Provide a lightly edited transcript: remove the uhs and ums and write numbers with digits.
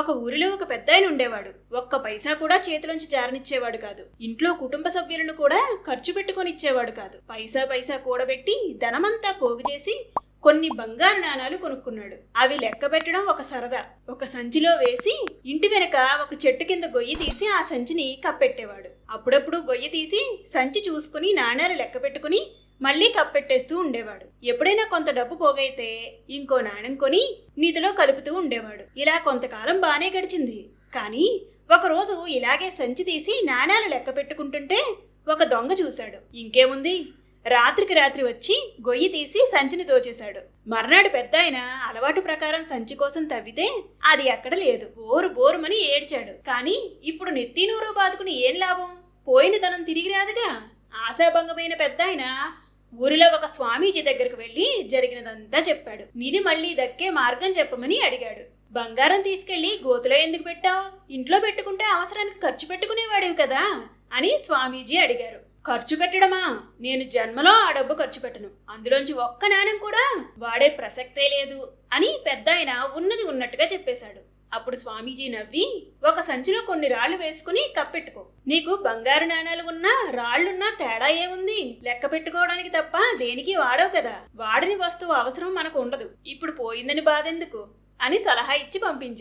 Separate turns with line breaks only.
ఒక ఊరిలో ఒక పెద్దాయన ఉండేవాడు. ఒక్క పైసా కూడా చేతిలోంచి జారనిచ్చేవాడు కాదు. ఇంట్లో కుటుంబ సభ్యులను కూడా ఖర్చు పెట్టుకొని ఇచ్చేవాడు కాదు. పైసా పైసా కూడబెట్టి ధనమంతా పోగు చేసి కొన్ని బంగారు నాణాలు కొనుక్కున్నాడు. అవి లెక్క పెట్టడం ఒక సరదా. ఒక సంచిలో వేసి ఇంటి వెనక ఒక చెట్టు కింద గొయ్యి తీసి ఆ సంచిని కప్పెట్టేవాడు. అప్పుడప్పుడు గొయ్యి తీసి సంచి చూసుకుని నాణాలు లెక్క పెట్టుకుని మళ్లీ కప్పెట్టేస్తూ ఉండేవాడు. ఎప్పుడైనా కొంత డబ్బు పోగైతే ఇంకో నాణెం కొని నిధిలో కలుపుతూ ఉండేవాడు. ఇలా కొంతకాలం బానే గడిచింది. కానీ ఒకరోజు ఇలాగే సంచి తీసి నాణాలు లెక్క పెట్టుకుంటుంటే ఒక దొంగ చూశాడు. ఇంకేముంది, రాత్రికి రాత్రి వచ్చి గొయ్యి తీసి సంచిని దోచేశాడు. మర్నాడు పెద్దాయన అలవాటు ప్రకారం సంచి కోసం తవ్వితే అది ఎక్కడ లేదు. బోరు బోరుమని ఏడ్చాడు. కానీ ఇప్పుడు నెత్తి నూరు బాదుకుని ఏం లాభం? పోయిన ధనం తిరిగి రాదుగా. ఆశాభంగమైన పెద్దాయన ఊరిలో ఒక స్వామీజీ దగ్గరకు వెళ్లి జరిగినదంతా చెప్పాడు. నిధి మళ్లీ దక్కే మార్గం చెప్పమని అడిగాడు. బంగారం తీసుకెళ్లి గోతులో ఎందుకు పెట్టావు? ఇంట్లో పెట్టుకుంటే అవసరానికి ఖర్చు పెట్టుకునేవాడివి కదా అని స్వామీజీ అడిగారు. ఖర్చు పెట్టడమా? నేను జన్మలో ఆ డబ్బు ఖర్చు పెట్టను. అందులోంచి ఒక్క నాణెం కూడా వాడే ప్రసక్తే లేదు అని పెద్దాయన ఉన్నది ఉన్నట్టుగా చెప్పేశాడు. అప్పుడు స్వామీజీ నవ్వి, ఒక సంచిలో కొన్ని రాళ్లు వేసుకుని కప్పెట్టుకో. నీకు బంగారు నాణాలు ఉన్నా రాళ్లున్నా తేడా ఏముంది? లెక్క పెట్టుకోవడానికి తప్ప దేనికి వాడవు కదా. వాడని వస్తువు అవసరం మనకు ఉండదు. ఇప్పుడు పోయిందని బాధెందుకు అని సలహా ఇచ్చి పంపించాడు.